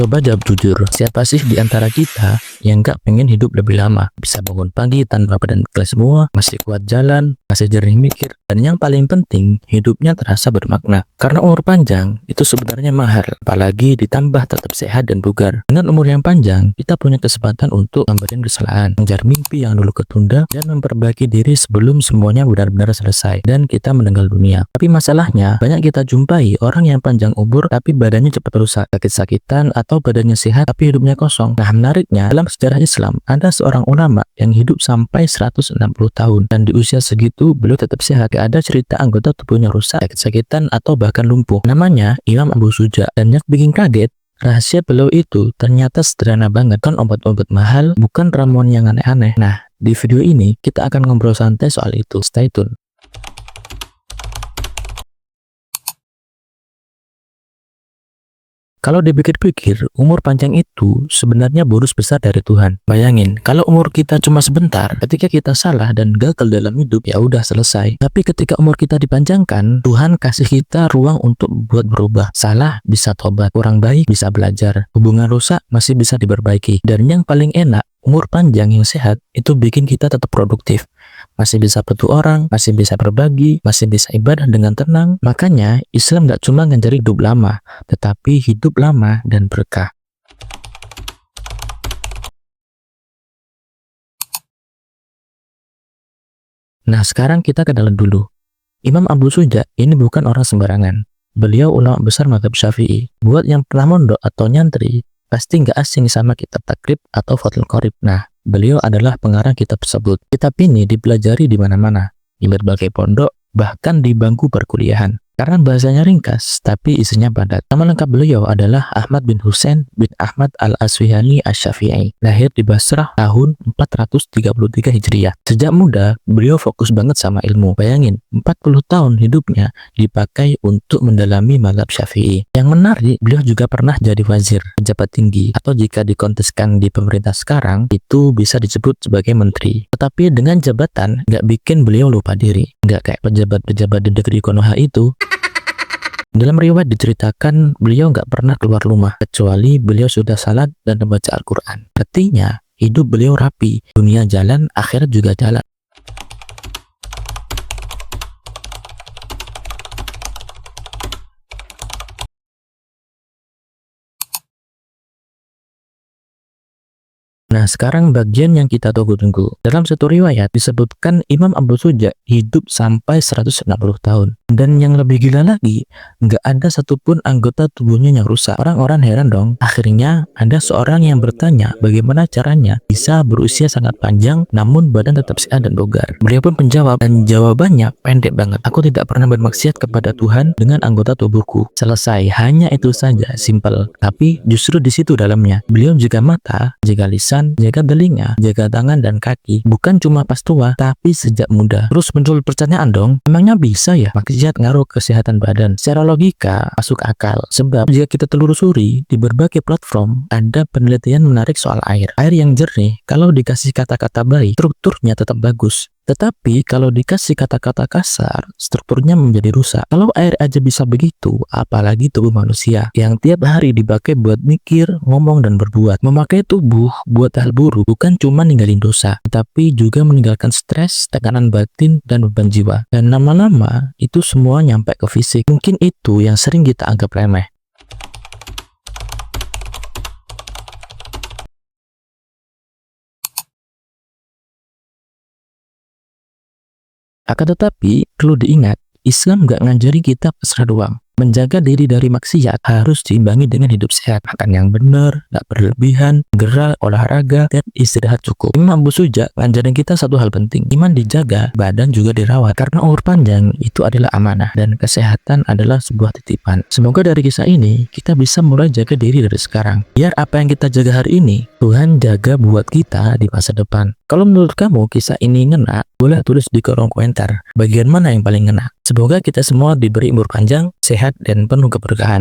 Coba jawab jujur, siapa sih di antara kita yang gak pengen hidup lebih lama? Bisa bangun pagi tanpa badan kelas semua, masih kuat jalan, masih jernih mikir, dan yang paling penting, hidupnya terasa bermakna. Karena umur panjang itu sebenarnya mahal, apalagi ditambah tetap sehat dan bugar. Dengan umur yang panjang, kita punya kesempatan untuk membenahi kesalahan, mengejar mimpi yang dulu ketunda, dan memperbaiki diri sebelum semuanya benar-benar selesai dan kita meninggal dunia. Tapi masalahnya, banyak kita jumpai orang yang panjang umur tapi badannya cepat rusak, sakit-sakitan, atau badannya sehat tapi hidupnya kosong. Nah, menariknya, dalam sejarah Islam ada seorang ulama yang hidup sampai 160 tahun dan di usia segitu beliau tetap sehat. Gak ada cerita anggota tubuhnya rusak, sakit-sakitan, atau bahkan lumpuh. Namanya Imam Abu Suja, dan yang bikin kaget, rahasia beliau itu ternyata sederhana banget. Kan obat-obat mahal, bukan ramuan yang aneh-aneh. Nah, di video ini kita akan ngobrol santai soal itu. Stay tune. Kalau dipikir-pikir, umur panjang itu sebenarnya bonus besar dari Tuhan. Bayangin, kalau umur kita cuma sebentar, ketika kita salah dan gagal dalam hidup, ya udah selesai. Tapi ketika umur kita dipanjangkan, Tuhan kasih kita ruang untuk buat berubah. Salah bisa tobat, kurang baik bisa belajar, hubungan rusak masih bisa diperbaiki. Dan yang paling enak, umur panjang yang sehat itu bikin kita tetap produktif. Masih bisa bantu orang, masih bisa berbagi, masih bisa ibadah dengan tenang. Makanya Islam gak cuma ngajari hidup lama, tetapi hidup lama dan berkah. Nah, sekarang kita kenalan dulu. Imam Abu Suja ini bukan orang sembarangan. Beliau ulama besar mazhab Syafi'i. Buat yang pernah mondok atau nyantri, pasti nggak asing sama kitab Takrib atau Fathul Qorib. Nah, beliau adalah pengarang kitab tersebut. Kitab ini dipelajari di mana-mana, di berbagai pondok, bahkan di bangku perkuliahan. Karena bahasanya ringkas, tapi isinya padat. Nama lengkap beliau adalah Ahmad bin Husain bin Ahmad al-Asfihani asy-Syafi'i. Lahir di Basrah tahun 433 Hijriah. Sejak muda, beliau fokus banget sama ilmu. Bayangin, 40 tahun hidupnya dipakai untuk mendalami mazhab Syafi'i. Yang menarik, beliau juga pernah jadi wazir, pejabat tinggi, atau jika dikonteskan di pemerintah sekarang, itu bisa disebut sebagai menteri. Tetapi dengan jabatan, nggak bikin beliau lupa diri. Nggak kayak pejabat-pejabat di negeri Konoha itu. Dalam riwayat diceritakan beliau nggak pernah keluar rumah kecuali beliau sudah salat dan membaca Al-Quran. Artinya hidup beliau rapi, dunia jalan, akhirat juga jalan. Nah, sekarang bagian yang kita tunggu-tunggu. Dalam satu riwayat disebutkan Imam Abu Suja hidup sampai 160 tahun. Dan yang lebih gila lagi, nggak ada satupun anggota tubuhnya yang rusak. Orang-orang heran dong. Akhirnya ada seorang yang bertanya bagaimana caranya bisa berusia sangat panjang namun badan tetap sehat dan bugar. Beliau pun menjawab, dan jawabannya pendek banget. Aku tidak pernah bermaksiat kepada Tuhan dengan anggota tubuhku. Selesai, hanya itu saja, simple. Tapi justru di situ dalamnya. Beliau jaga mata, jaga lisan, jaga telinga, jaga tangan dan kaki. Bukan cuma pas tua, tapi sejak muda. Terus muncul pertanyaan dong, emangnya bisa ya maksiat ngaruh kesehatan badan? Secara logika masuk akal. Sebab jika kita telusuri di berbagai platform, ada penelitian menarik soal air. Air yang jernih, kalau dikasih kata-kata baik, strukturnya tetap bagus. Tetapi kalau dikasih kata-kata kasar, strukturnya menjadi rusak. Kalau air aja bisa begitu, apalagi tubuh manusia yang tiap hari dipakai buat mikir, ngomong, dan berbuat. Memakai tubuh buat hal buruk bukan cuma ninggalin dosa, tetapi juga meninggalkan stres, tekanan batin, dan beban jiwa. Dan lama-lama itu semua nyampe ke fisik. Mungkin itu yang sering kita anggap remeh. Akan tetapi, perlu diingat, Islam nggak ngajari kita pasrah doang. Menjaga diri dari maksiat harus diimbangi dengan hidup sehat. Makan yang benar, nggak berlebihan, gerak, olahraga, dan istirahat cukup. Imam Abu Suja ngajarin kita satu hal penting. Iman dijaga, badan juga dirawat. Karena umur panjang itu adalah amanah, dan kesehatan adalah sebuah titipan. Semoga dari kisah ini, kita bisa mulai jaga diri dari sekarang. Biar apa yang kita jaga hari ini, Tuhan jaga buat kita di masa depan. Kalau menurut kamu kisah ini ngena, boleh tulis di kolom komentar bagian mana yang paling ngena. Semoga kita semua diberi umur panjang, sehat, dan penuh keberkahan.